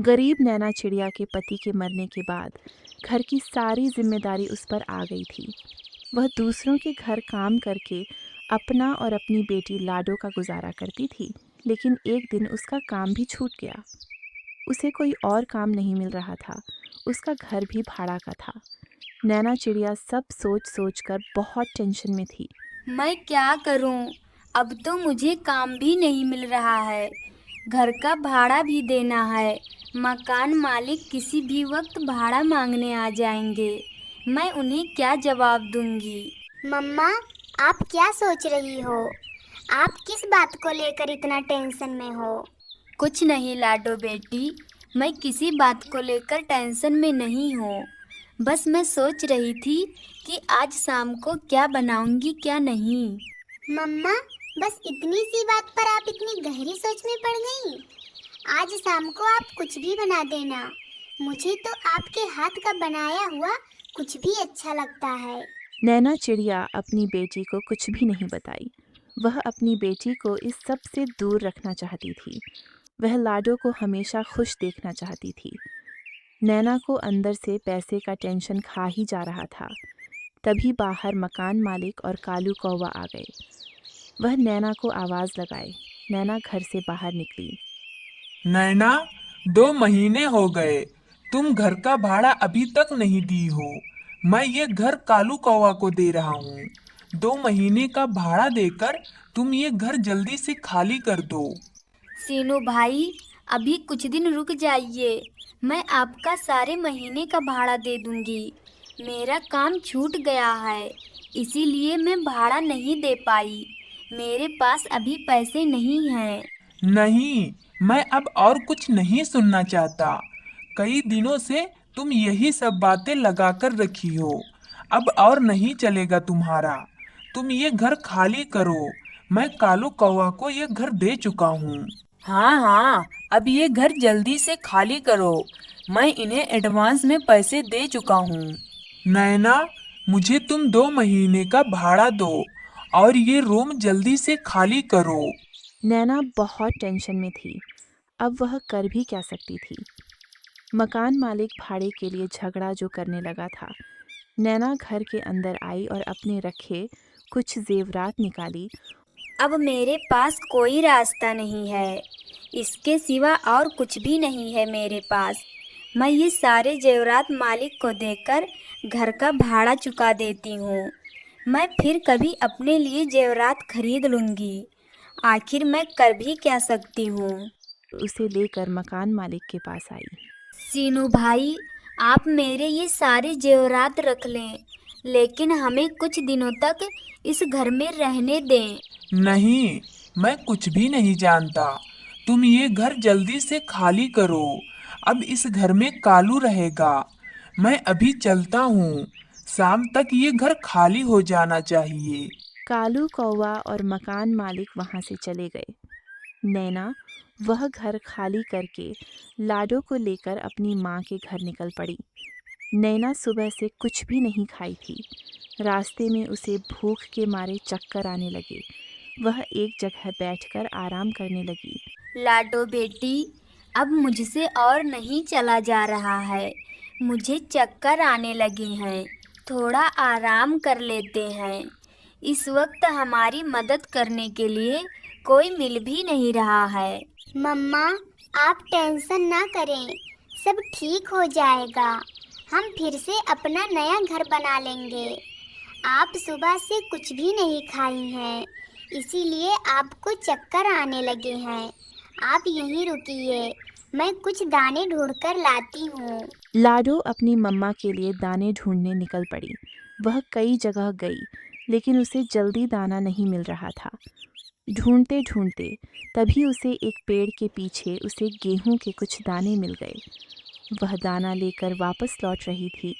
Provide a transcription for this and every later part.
गरीब नैना चिड़िया के पति के मरने के बाद घर की सारी जिम्मेदारी उस पर आ गई थी। वह दूसरों के घर काम करके अपना और अपनी बेटी लाडो का गुजारा करती थी, लेकिन एक दिन उसका काम भी छूट गया। उसे कोई और काम नहीं मिल रहा था। उसका घर भी भाड़ा का था। नैना चिड़िया सब सोच सोच कर बहुत टेंशन में थी। मैं क्या करूं? अब तो मुझे काम भी नहीं मिल रहा है। घर का भाड़ा भी देना है। मकान मालिक किसी भी वक्त भाड़ा मांगने आ जाएंगे। मैं उन्हें क्या जवाब दूंगी? मम्मा, आप क्या सोच रही हो? आप किस बात को लेकर इतना टेंशन में हो? कुछ नहीं लाडो बेटी, मैं किसी बात को लेकर टेंशन में नहीं हूँ। बस मैं सोच रही थी कि आज शाम को क्या बनाऊंगी क्या नहीं। मम्मा, बस इतनी सी बात पर आप इतनी गहरी सोच में पड़ गई। आज शाम को आप कुछ भी बना देना। मुझे तो आपके हाथ का बनाया हुआ कुछ भी अच्छा लगता है। नैना चिड़िया अपनी बेटी को कुछ भी नहीं बताई। वह अपनी बेटी को इस सब से दूर रखना चाहती थी। वह लाडो को हमेशा खुश देखना चाहती थी। नैना को अंदर से पैसे का टेंशन खा ही जा रहा था। तभी बाहर मकान मालिक और कालू कौवा आ गए। वह नैना को आवाज़ लगाए। नैना घर से बाहर निकली। नैना, 2 महीने हो गए, तुम घर का भाड़ा अभी तक नहीं दी हो। मैं ये घर कालू कौवा को दे रहा हूँ। 2 महीने का भाड़ा देकर तुम ये घर जल्दी से खाली कर दो। सीनू भाई, अभी कुछ दिन रुक जाइए। मैं आपका सारे महीने का भाड़ा दे दूंगी। मेरा काम छूट गया है, इसीलिए मैं भाड़ा नहीं दे पाई। मेरे पास अभी पैसे नहीं हैं। नहीं, मैं अब और कुछ नहीं सुनना चाहता। कई दिनों से तुम यही सब बातें लगाकर रखी हो। अब और नहीं चलेगा तुम्हारा। तुम ये घर खाली करो। मैं कालू कौवा को ये घर दे चुका हूँ। हाँ हाँ, अब ये घर जल्दी से खाली करो। मैं इन्हें एडवांस में पैसे दे चुका हूँ। नैना, मुझे तुम 2 महीने का भाड़ा दो और ये रूम जल्दी से खाली करो। नैना बहुत टेंशन में थी। अब वह कर भी क्या सकती थी। मकान मालिक भाड़े के लिए झगड़ा जो करने लगा था। नैना घर के अंदर आई और अपने रखे कुछ जेवरात निकाली। अब मेरे पास कोई रास्ता नहीं है। इसके सिवा और कुछ भी नहीं है मेरे पास। मैं ये सारे जेवरात मालिक को देकर घर का भाड़ा चुका देती हूँ। मैं फिर कभी अपने लिए जेवरात खरीद लूँगी। आखिर मैं कर भी क्या सकती हूँ? उसे लेकर मकान मालिक के पास आई। सीनू भाई, आप मेरे ये सारे जेवरात रख लें, लेकिन हमें कुछ दिनों तक इस घर में रहने दें। नहीं, मैं कुछ भी नहीं जानता। तुम ये घर जल्दी से खाली करो। अब इस घर में कालू रहेगा। मैं अभी चलता हूँ। शाम तक ये घर खाली हो जाना चाहिए। कालू कौवा और मकान मालिक वहाँ से चले गए। नैना वह घर खाली करके लाडो को लेकर अपनी माँ के घर निकल पड़ी। नैना सुबह से कुछ भी नहीं खाई थी। रास्ते में उसे भूख के मारे चक्कर आने लगे। वह एक जगह बैठकर आराम करने लगी। लाडो बेटी, अब मुझसे और नहीं चला जा रहा है। मुझे चक्कर आने लगे हैं। थोड़ा आराम कर लेते हैं। इस वक्त हमारी मदद करने के लिए कोई मिल भी नहीं रहा है। मम्मा, आप टेंशन ना करें। सब ठीक हो जाएगा। हम फिर से अपना नया घर बना लेंगे। आप सुबह से कुछ भी नहीं खाई हैं, इसीलिए आपको चक्कर आने लगे हैं। आप यहीं रुकिए, मैं कुछ दाने ढूंढकर लाती हूँ। लाडो अपनी मम्मा के लिए दाने ढूंढने निकल पड़ी। वह कई जगह गई, लेकिन उसे जल्दी दाना नहीं मिल रहा था। ढूंढते ढूंढते तभी उसे एक पेड़ के पीछे उसे गेहूं के कुछ दाने मिल गए। वह दाना लेकर वापस लौट रही थी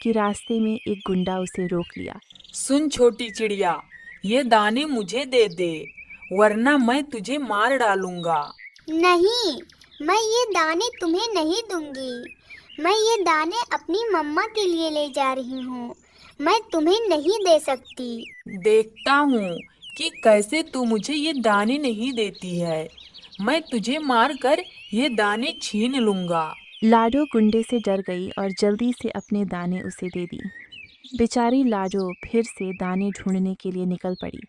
कि रास्ते में एक गुंडा उसे रोक लिया। सुन छोटी चिड़िया, ये दाने मुझे दे दे, वरना मैं तुझे मार डालूंगा। नहीं, मैं ये दाने तुम्हें नहीं दूंगी। मैं ये दाने अपनी मम्मा के लिए ले जा रही हूँ। मैं तुम्हें नहीं दे सकती। देखता हूँ कि कैसे तू मुझे ये दाने नहीं देती है। मैं तुझे मारकर ये दाने छीन लूंगा। लाडो गुंडे से डर गई और जल्दी से अपने दाने उसे दे दी। बेचारी लाडो फिर से दाने ढूंढने के लिए निकल पड़ी।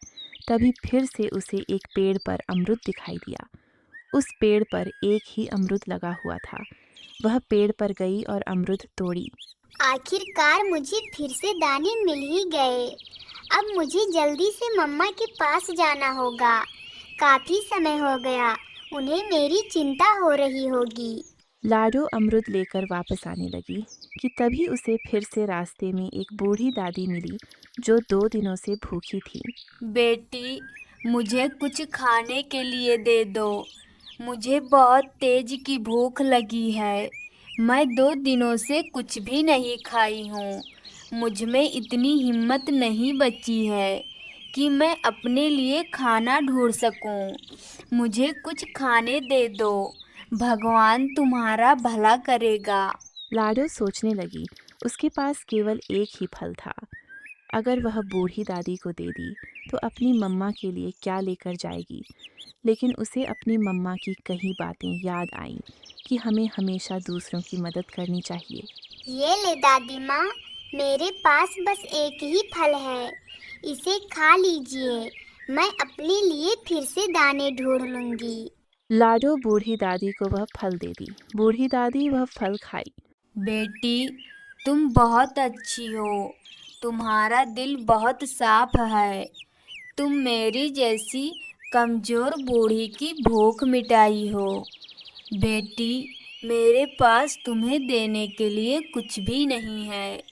तभी फिर से उसे एक पेड़ पर अमरुद दिखाई दिया। उस पेड़ पर एक ही अमरुद लगा हुआ था। वह पेड़ पर गई और अमरुद तोड़ी। आखिरकार मुझे फिर से दाने मिल ही गए। अब मुझे जल्दी से मम्मा के पास जाना होगा। काफी समय हो गया, उन्हें मेरी चिंता हो रही होगी। लाडो अमरुद लेकर वापस आने लगी कि तभी उसे फिर से रास्ते में एक बूढ़ी दादी मिली जो 2 दिनों से भूखी थी। बेटी, मुझे कुछ खाने के लिए दे दो। मुझे बहुत तेज की भूख लगी है। मैं 2 दिनों से कुछ भी नहीं खाई हूँ। मुझ में इतनी हिम्मत नहीं बची है कि मैं अपने लिए खाना ढूंढ सकूं। मुझे कुछ खाने दे दो। भगवान तुम्हारा भला करेगा। लाडो सोचने लगी, उसके पास केवल एक ही फल था। अगर वह बूढ़ी दादी को दे दी तो अपनी मम्मा के लिए क्या लेकर जाएगी। लेकिन उसे अपनी मम्मा की कई बातें याद आईं कि हमें हमेशा दूसरों की मदद करनी चाहिए। ये ले दादी माँ, मेरे पास बस एक ही फल है, इसे खा लीजिए। मैं अपने लिए फिर से दाने ढूंढ लूंगी। लाडो बूढ़ी दादी को वह फल दे दी। बूढ़ी दादी वह फल खाई। बेटी, तुम बहुत अच्छी हो। तुम्हारा दिल बहुत साफ है। तुम मेरी जैसी कमजोर बूढ़ी की भूख मिटाई हो। बेटी, मेरे पास तुम्हें देने के लिए कुछ भी नहीं है,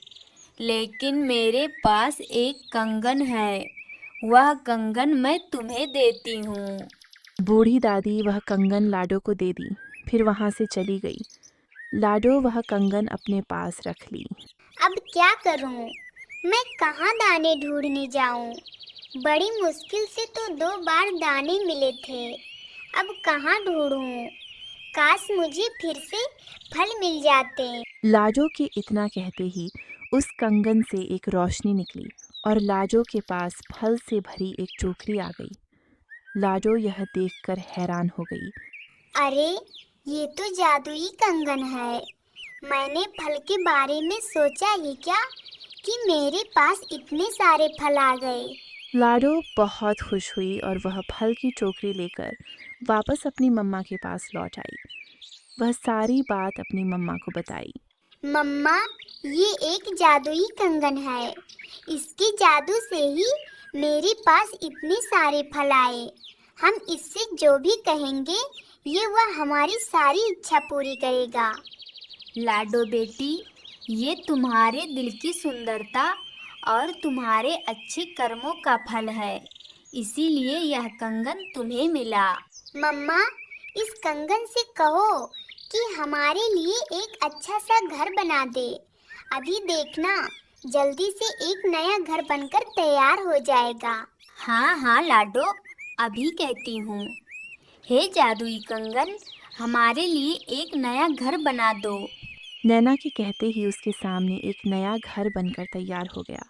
लेकिन मेरे पास एक कंगन है। वह कंगन मैं तुम्हें देती हूँ। बूढ़ी दादी वह कंगन लाडो को दे दी, फिर वहाँ से चली गई। लाडो वह कंगन अपने पास रख ली। अब क्या करूं? मैं कहाँ दाने ढूंढने जाऊं? बड़ी मुश्किल से तो 2 बार दाने मिले थे। अब कहाँ ढूंढूं? काश मुझे फिर से फल मिल जाते। लाडो के इतना कहते ही उस कंगन से एक रोशनी निकली और लाडो के पास फल से भरी एक टोकरी आ गई। लाडो यह देखकर हैरान हो गई। अरे, ये तो जादुई कंगन है। मैंने फल के बारे में सोचा ही क्या कि मेरे पास इतने सारे फल आ गए। लाडो बहुत खुश हुई और वह फल की टोकरी लेकर वापस अपनी मम्मा के पास लौट आई। वह सारी बात अपनी मम्मा को बताई। मम्मा, ये एक जादुई कंगन है। इसके जादू से ही मेरे पास इतने सारे फल आए। हम इससे जो भी कहेंगे ये वह हमारी सारी इच्छा पूरी करेगा। लाडो बेटी, ये तुम्हारे दिल की सुंदरता और तुम्हारे अच्छे कर्मों का फल है। इसीलिए यह कंगन तुम्हें मिला। मम्मा, इस कंगन से कहो कि हमारे लिए एक अच्छा सा घर बना दे। अभी देखना, जल्दी से एक नया घर बनकर तैयार हो जाएगा। हाँ हाँ लाडो, अभी कहती हूँ। हे जादुई कंगन, हमारे लिए एक नया घर बना दो। नैना के कहते ही उसके सामने एक नया घर बनकर तैयार हो गया।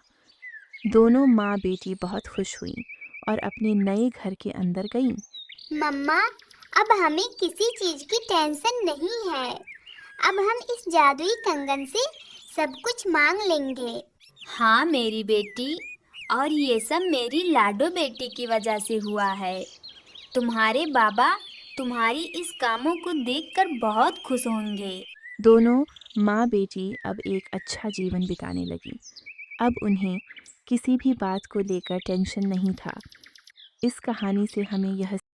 दोनों माँ बेटी बहुत खुश हुईं और अपने नए घर के अंदर गईं। मम्मा, अब हमें किसी चीज की टेंशन नहीं है। अब हम इस जादुई कंगन से सब कुछ मांग लेंगे। हाँ मेरी बेटी, और ये सब मेरी लाडो बेटी की वजह से हुआ है। तुम्हारे बाबा तुम्हारी इस कामों को देखकर बहुत खुश होंगे। दोनों माँ बेटी अब एक अच्छा जीवन बिताने लगी। अब उन्हें किसी भी बात को लेकर टेंशन नहीं था। इस कहानी से हमें यह